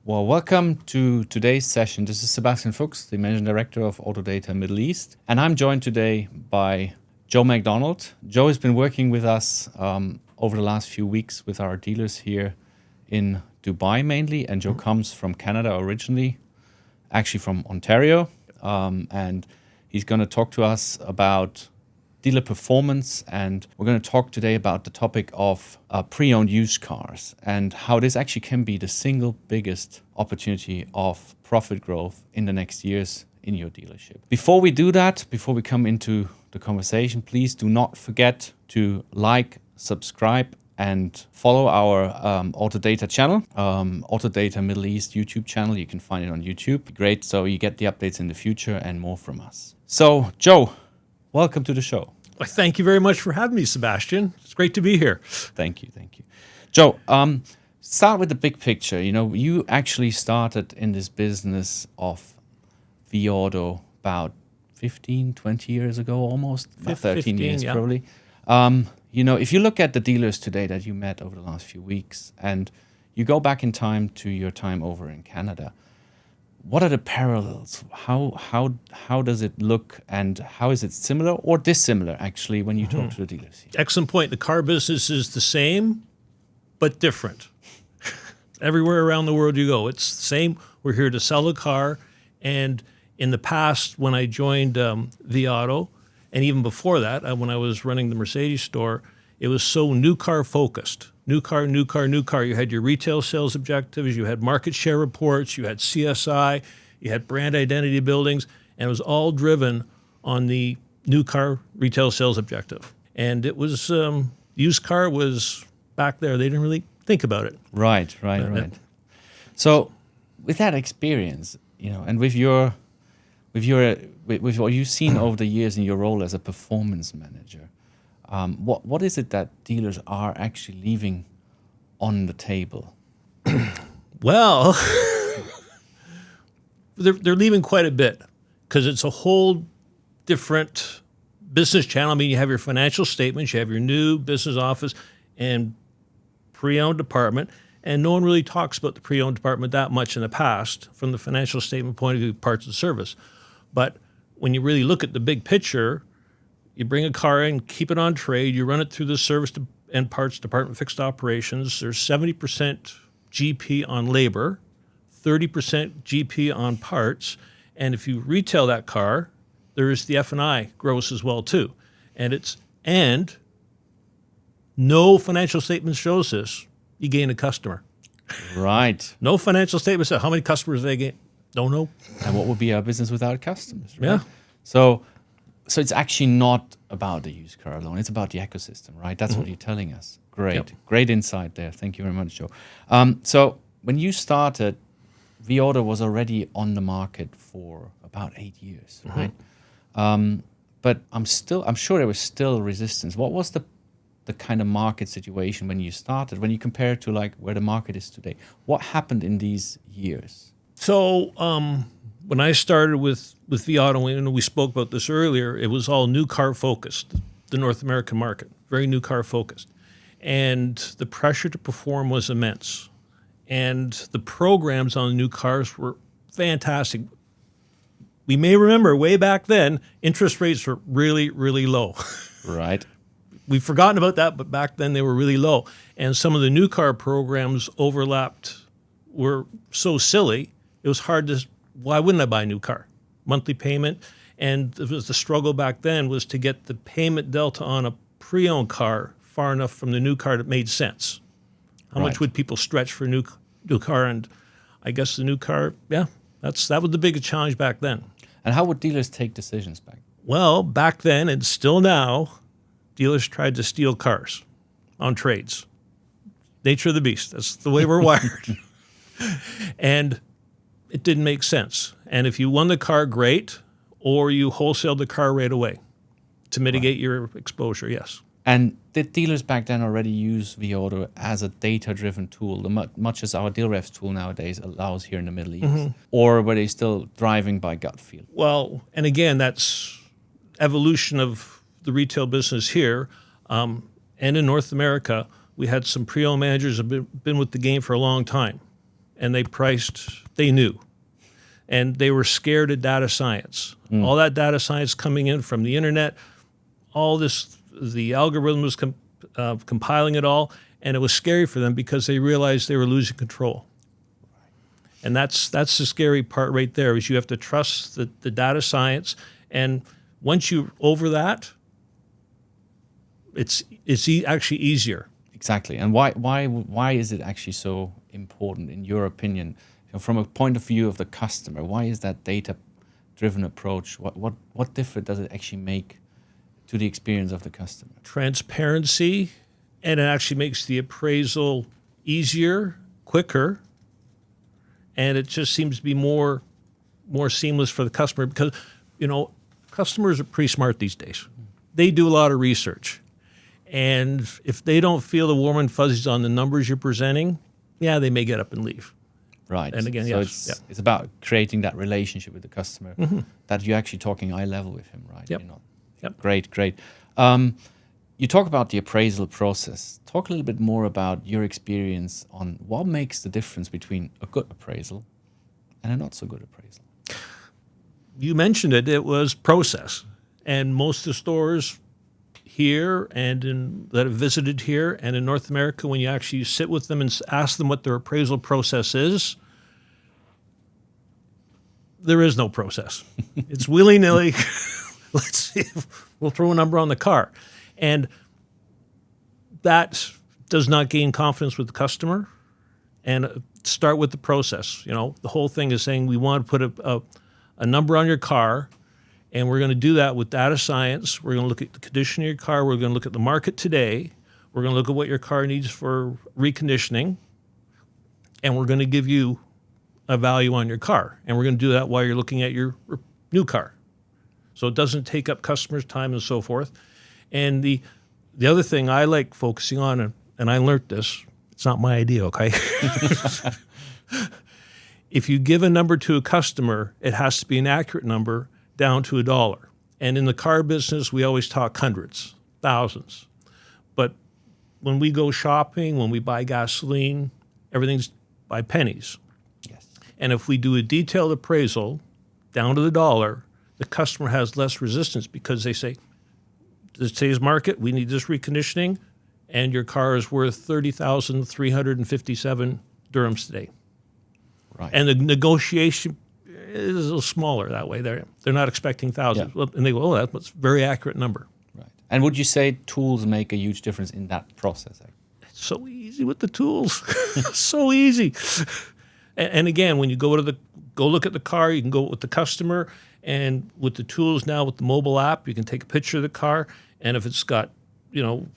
Well, welcome to today's session. This is Sebastian Fuchs, the Managing Director of AutoData Middle East. And I'm joined today by Joe MacDonald. Joe has been working with us over the last few weeks with our dealers here in Dubai mainly. And Joe comes from Canada originally, actually from Ontario. And he's going to talk to us about dealer performance, and we're going to talk today about the topic of pre-owned used cars and how this actually can be the single biggest opportunity of profit growth in the next years in your dealership. Before we do that, before we come into the conversation, please do not forget to like, subscribe, and follow our AutoData channel, AutoData Middle East YouTube channel. You can find it on YouTube. Great, so you get the updates in the future and more from us. So, Joe, welcome to the show. Well, thank you very much for having me, Sebastian. It's great to be here. Thank you. Joe, start with the big picture. You know, you actually started in this business of vAuto about 15, 20 years ago almost, about 13 15, years yeah. probably. You know, if you look at the dealers today that you met over the last few weeks and you go back in time to your time over in Canada, what are the parallels? How does it look, and how is it similar or dissimilar actually when you talk to the dealers here? Excellent point. The car business is the same, but different. Everywhere around the world you go, it's the same. We're here to sell a car. And in the past, when I joined vAuto, and even before that, when I was running the Mercedes store, it was so new car focused. New car. You had your retail sales objectives, you had market share reports, you had CSI, you had brand identity buildings, and it was all driven on the new car retail sales objective. And it was, used car was back there. They didn't really think about it. Right. So with that experience, you know, and with what you've seen over the years in your role as a performance manager, what is it that dealers are actually leaving on the table? Well, they're leaving quite a bit because it's a whole different business channel. I mean, you have your financial statements, you have your new business office and pre-owned department, and no one really talks about the pre-owned department that much in the past from the financial statement point of view, parts and service. But when you really look at the big picture, you bring a car in, keep it on trade, you run it through the service and parts department, fixed operations. There's 70% GP on labor, 30% GP on parts. And if you retail that car, there is the F&I gross as well too. And no financial statement shows this. You gain a customer. Right. No financial statement says how many customers they gain. Don't know. And what would be our business without customers, right? Yeah. So it's actually not about the used car alone. It's about the ecosystem, right? That's what you're telling us. Great. Yep. Great insight there. Thank you very much, Joe. So when you started, vAuto was already on the market for about 8 years, right? But I'm sure there was still resistance. What was the kind of market situation when you started, when you compare it to like where the market is today? What happened in these years? So when I started with vAuto, and we spoke about this earlier, it was all new car focused, the North American market, very new car focused. And the pressure to perform was immense. And the programs on the new cars were fantastic. We may remember way back then, interest rates were really, really low. Right. We've forgotten about that, but back then they were really low. And some of the new car programs were so silly, it was hard to, why wouldn't I buy a new car? Monthly payment. And it was the struggle back then was to get the payment delta on a pre-owned car far enough from the new car that made sense. How much would people stretch for a new car? And I guess the new car, that was the biggest challenge back then. And how would dealers take decisions back? Well, back then and still now, dealers tried to steal cars on trades. Nature of the beast. That's the way we're wired. And it didn't make sense. And if you won the car, great, or you wholesaled the car right away to mitigate your exposure, yes. And did dealers back then already use vAuto as a data-driven tool, much as our DealRefs tool nowadays allows here in the Middle East? Or were they still driving by gut feel? Well, and again, that's evolution of the retail business here. And in North America, we had some pre-owned managers who have been with the game for a long time. and they knew. And they were scared of data science. All that data science coming in from the internet, the algorithm was compiling it all, and it was scary for them because they realized they were losing control. And that's the scary part right there, is you have to trust the data science. And once you're over that, it's actually easier. Exactly. And why is it actually so important, in your opinion? From a point of view of the customer, why is that data-driven approach? What difference does it actually make to the experience of the customer? Transparency, and it actually makes the appraisal easier, quicker, and it just seems to be more seamless for the customer because, customers are pretty smart these days. They do a lot of research, and if they don't feel the warm and fuzzies on the numbers you're presenting, they may get up and leave. Right. And again, so it's about creating that relationship with the customer, that you're actually talking eye level with him, right? Yep. You're not. Yep. Great. You talk about the appraisal process. Talk a little bit more about your experience on what makes the difference between a good appraisal and a not so good appraisal. You mentioned it was process. And most of the stores here and that have visited here and in North America, when you actually sit with them and ask them what their appraisal process is, there is no process. It's willy-nilly. Let's see if we'll throw a number on the car. And that does not gain confidence with the customer. And start with the process. The whole thing is saying we want to put a number on your car, and we're going to do that with data science. We're going to look at the condition of your car. We're going to look at the market today. We're going to look at what your car needs for reconditioning, and we're going to give you a value on your car. And we're going to do that while you're looking at your new car. So it doesn't take up customers' time and so forth. And the other thing I like focusing on, and I learned this, it's not my idea, okay? If you give a number to a customer, it has to be an accurate number down to $1. And in the car business, we always talk hundreds, thousands. But when we go shopping, when we buy gasoline, everything's by pennies. Yes. And if we do a detailed appraisal down to the dollar, the customer has less resistance because they say, today's market, we need this reconditioning, and your car is worth 30,357 dirhams today. Right. And the negotiation is a little smaller that way. They're not expecting thousands. Yeah. And they go, that's a very accurate number. Right. And would you say tools make a huge difference in that process? It's so easy with the tools. So easy. And again, when you go look at the car, you can go with the customer, and with the tools now, with the mobile app, you can take a picture of the car, and if it's got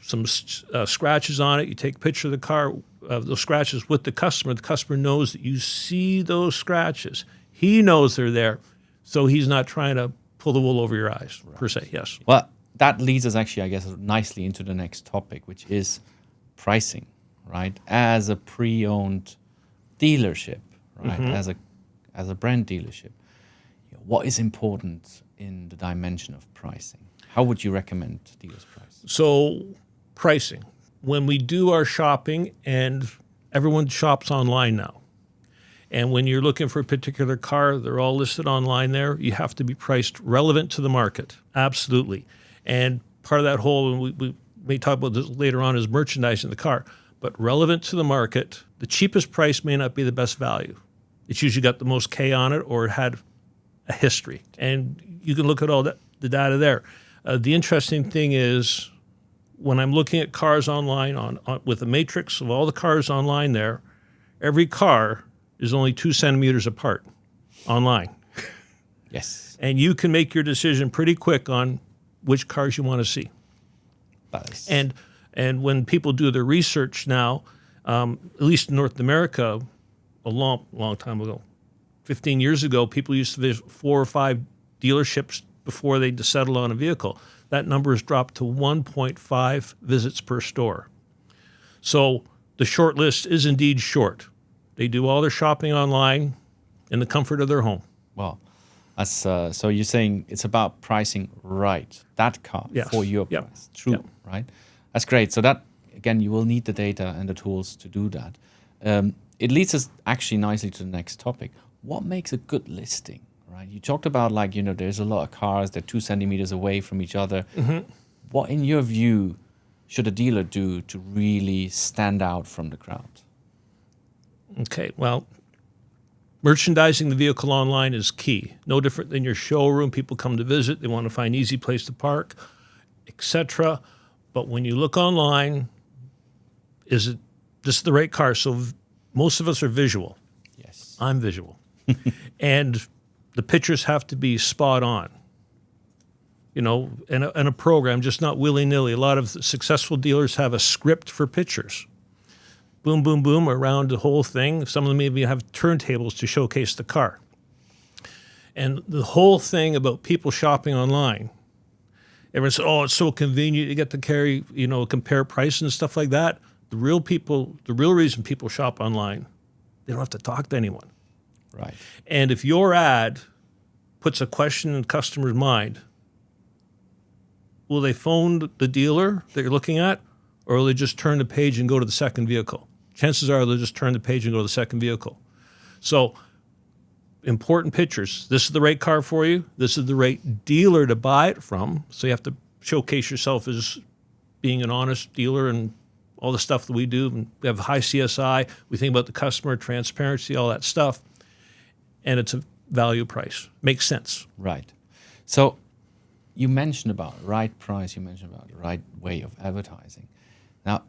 some scratches on it, you take a picture of the car, those scratches with the customer. The customer knows that you see those scratches. He knows they're there, so he's not trying to pull the wool over your eyes, per se, yes. Well, that leads us actually, I guess, nicely into the next topic, which is pricing, right? As a pre-owned dealership, right? As a brand dealership, what is important in the dimension of pricing? How would you recommend dealers price? So, pricing. When we do our shopping, and everyone shops online now, and when you're looking for a particular car, they're all listed online there. You have to be priced relevant to the market. Absolutely. And part of that whole, and we may talk about this later on, is merchandising the car. But relevant to the market, the cheapest price may not be the best value. It's usually got the most K on it, or it had a history. And you can look at all the data there. The interesting thing is, when I'm looking at cars online with a matrix of all the cars online there, every car is only 2 centimeters apart online. Yes. And you can make your decision pretty quick on which cars you want to see. And when people do their research now, at least in North America, a long time ago, 15 years ago, people used to visit 4 or 5 dealerships before they settled on a vehicle. That number has dropped to 1.5 visits per store. So the short list is indeed short. They do all their shopping online in the comfort of their home. Well, that's, so you're saying it's about pricing right, that car for your price. True, right? That's great. So that, again, you will need the data and the tools to do that. it leads us actually nicely to the next topic. What makes a good listing, right? You talked about like, there's a lot of cars that are 2 centimeters away from each other. What, in your view, should a dealer do to really stand out from the crowd? Okay, well, merchandising the vehicle online is key. No different than your showroom. People come to visit. They want to find an easy place to park, etc. But when you look online, this is the right car? So most of us are visual. Yes. I'm visual. And the pictures have to be spot on. And a program, just not willy-nilly. A lot of successful dealers have a script for pictures. Boom, boom, boom, around the whole thing. Some of them maybe have turntables to showcase the car. And the whole thing about people shopping online, everyone says, oh, it's so convenient. You get to carry, compare price and stuff like that. The real reason people shop online, they don't have to talk to anyone. Right. And if your ad puts a question in the customer's mind, will they phone the dealer that you're looking at, or will they just turn the page and go to the second vehicle? Chances are they'll just turn the page and go to the second vehicle. So important pictures. This is the right car for you. This is the right dealer to buy it from. So you have to showcase yourself as being an honest dealer and all the stuff that we do. And we have high CSI. We think about the customer, transparency, all that stuff. And it's a value price. Makes sense. Right. So you mentioned about right price. You mentioned about the right way of advertising. Now,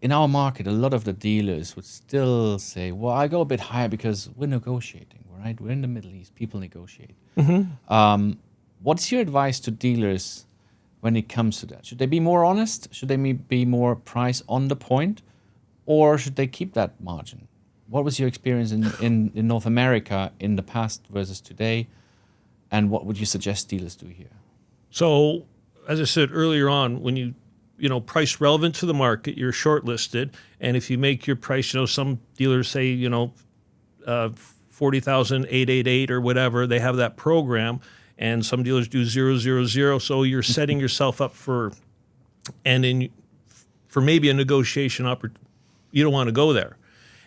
in our market, a lot of the dealers would still say, well, I go a bit higher because we're negotiating, right? We're in the Middle East. People negotiate. What's your advice to dealers when it comes to that? Should they be more honest? Should they be more price on the point? Or should they keep that margin? What was your experience in North America in the past versus today? And what would you suggest dealers do here? So, as I said earlier on, when you price relevant to the market, you're shortlisted. And if you make your price, some dealers say, 40,888 or whatever, they have that program. And some dealers do 000. So you're setting yourself up for maybe a negotiation opportunity. You don't want to go there.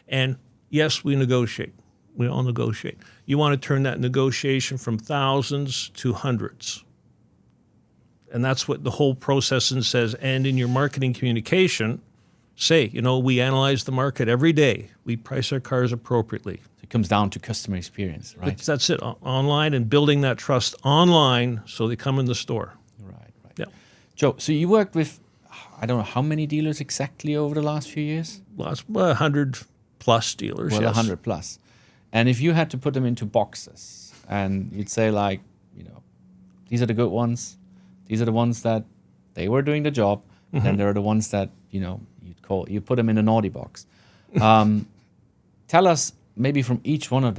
And yes, we negotiate. We all negotiate. You want to turn that negotiation from thousands to hundreds. And that's what the whole process says. And in your marketing communication, say, we analyze the market every day. We price our cars appropriately. It comes down to customer experience, right? That's it. Online and building that trust online so they come in the store. Right. Yeah. Joe, so you worked with, I don't know, how many dealers exactly over the last few years? 100 plus dealers. Well, yes. 100 plus. And if you had to put them into boxes and you'd say like, these are the good ones. These are the ones that they were doing the job. Mm-hmm. And there are the ones that, you put them in a naughty box. Tell us maybe from each one of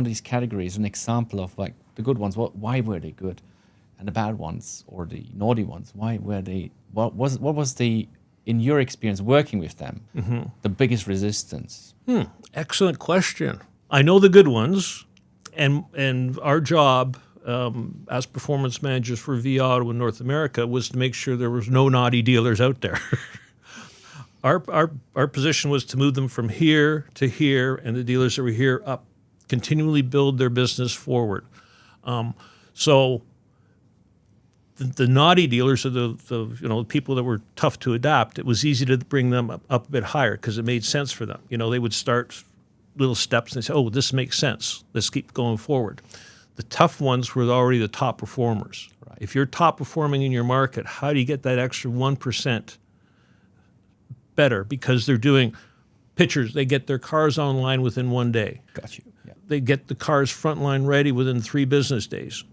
these categories, an example of like the good ones. Why were they good? And the bad ones or the naughty ones, why were they, what was the, in your experience working with them, the biggest resistance? Excellent question. I know the good ones, and our job as performance managers for vAuto in North America was to make sure there was no naughty dealers out there. Our position was to move them from here to here, and the dealers that were here up, continually build their business forward. So the naughty dealers are the people that were tough to adapt. It was easy to bring them up a bit higher because it made sense for them. They would start little steps and they say, oh, this makes sense. Let's keep going forward. The tough ones were already the top performers. Right. If you're top performing in your market, how do you get that extra 1% better? Because they're doing pictures. They get their cars online within 1 day. Got you. Yeah. They get the cars frontline ready within 3 business days.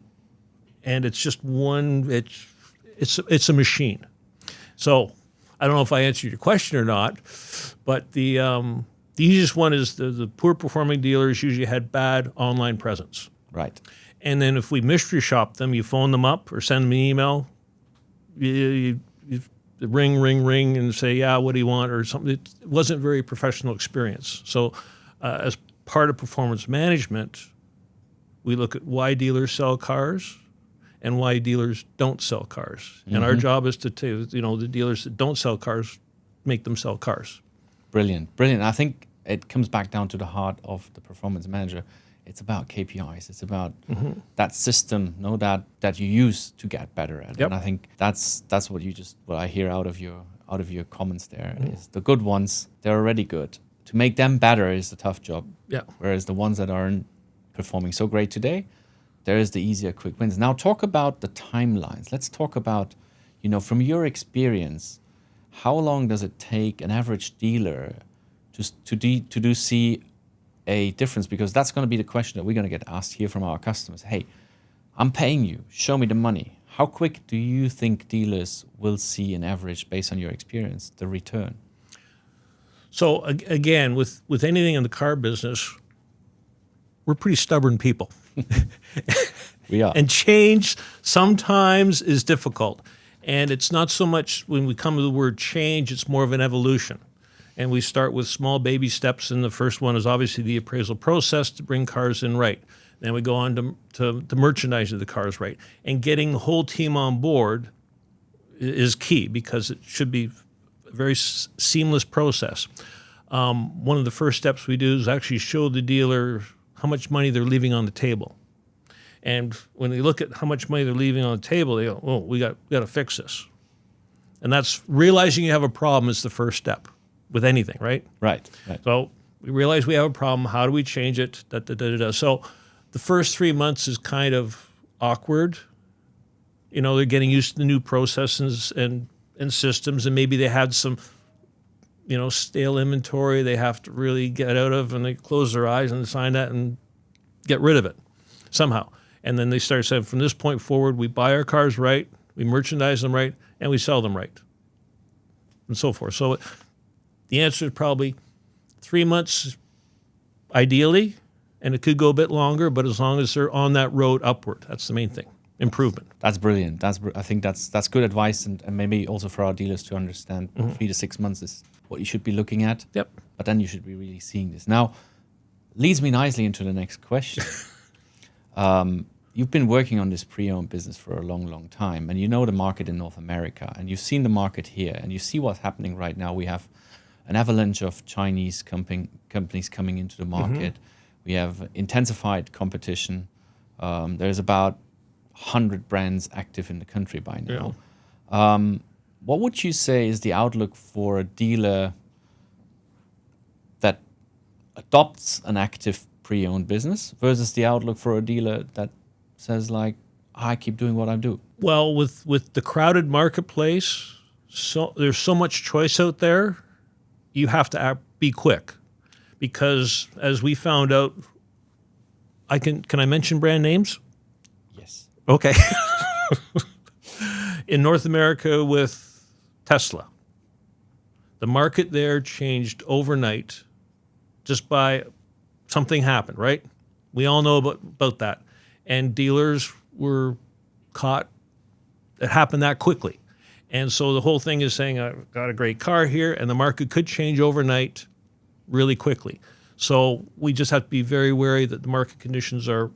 And it's just it's a machine. So I don't know if I answered your question or not, but the easiest one is the poor performing dealers usually had bad online presence. Right. And then if we mystery shop them, you phone them up or send them an email, you ring and say, yeah, what do you want or something. It wasn't a very professional experience. So as part of performance management, we look at why dealers sell cars and why dealers don't sell cars. Mm-hmm. And our job is to the dealers that don't sell cars, make them sell cars. Brilliant. I think it comes back down to the heart of the performance manager. It's about KPIs. It's about that system, that you use to get better at. Yep. And I think that's what I hear out of your comments there is the good ones, they're already good. To make them better is the tough job. Yeah. Whereas the ones that aren't performing so great today, there is the easier quick wins. Now talk about the timelines. Let's talk about, from your experience, how long does it take an average dealer to see a difference? Because that's going to be the question that we're going to get asked here from our customers. Hey, I'm paying you. Show me the money. How quick do you think dealers will see an average, based on your experience, the return? So again, with anything in the car business, we're pretty stubborn people. We are. And change sometimes is difficult. And it's not so much when we come to the word change, it's more of an evolution. And we start with small baby steps. And the first one is obviously the appraisal process to bring cars in right. Then we go on to the merchandising of the cars right. And getting the whole team on board is key, because it should be a very seamless process. One of the first steps we do is actually show the dealer how much money they're leaving on the table. And when they look at how much money they're leaving on the table, they go, "Oh, we got to fix this." And that's realizing you have a problem is the first step with anything, right? Right. So we realize we have a problem. How do we change it? So the first 3 months is kind of awkward. They're getting used to the new processes and systems, and maybe they had some, stale inventory they have to really get out of, and they close their eyes and sign that and get rid of it somehow. And then they start saying, from this point forward, we buy our cars right, we merchandise them right, and we sell them right, and so forth. So the answer is probably 3 months ideally, and it could go a bit longer, but as long as they're on that road upward, that's the main thing, improvement. That's brilliant. I think that's good advice, and maybe also for our dealers to understand 3 to 6 months is what you should be looking at. Yep. But then you should be really seeing this. Now, leads me nicely into the next question. You've been working on this pre-owned business for a long, long time, and you know the market in North America, and you've seen the market here, and you see what's happening right now. We have an avalanche of Chinese companies coming into the market. We have intensified competition. There's about 100 brands active in the country by now. Yeah. What would you say is the outlook for a dealer that adopts an active pre-owned business versus the outlook for a dealer that says, like, I keep doing what I do? Well, with the crowded marketplace, so there's so much choice out there, you have to be quick, because as we found out, can I mention brand names? Yes. Okay. In North America with Tesla, the market there changed overnight just by something happened, right? We all know about that. And dealers were caught. It happened that quickly. And so the whole thing is saying, I've got a great car here, and the market could change overnight really quickly. So we just have to be very wary that the market conditions are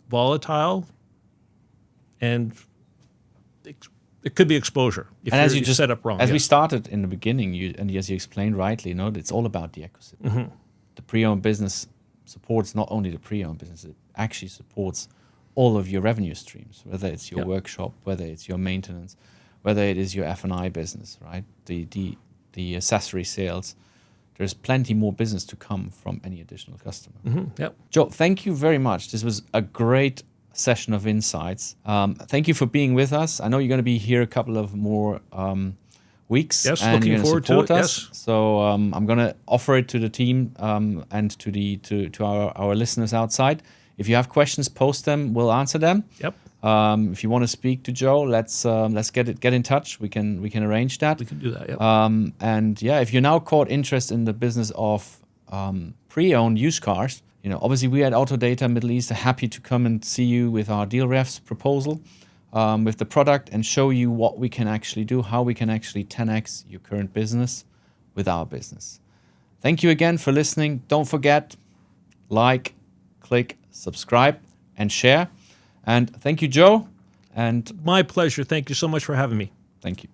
volatile, and it could be exposure if and you're set up wrong. As we started in the beginning, as you explained rightly, it's all about the ecosystem. The pre-owned business supports not only the pre-owned business, it actually supports all of your revenue streams, whether it's your workshop, whether it's your maintenance, whether it is your F&I business, right? The accessory sales. There's plenty more business to come from any additional customer. Yep. Joe, thank you very much. This was a great session of insights. Thank you for being with us. I know you're going to be here a couple of more weeks. Yes, and looking you're forward support to it. us. Yes. So I'm going to offer it to the team and to our listeners outside. If you have questions, post them. We'll answer them. Yep. If you want to speak to Joe, let's get in touch. We can arrange that. We can do that. Yep. And yeah, if you're now caught interest in the business of pre-owned used cars, obviously we at AutoData Middle East are happy to come and see you with our deal refs proposal, with the product, and show you what we can actually do, how we can actually 10x your current business with our business. Thank you again for listening. Don't forget, like, click, subscribe, and share. And thank you, Joe. And my pleasure. Thank you so much for having me. Thank you.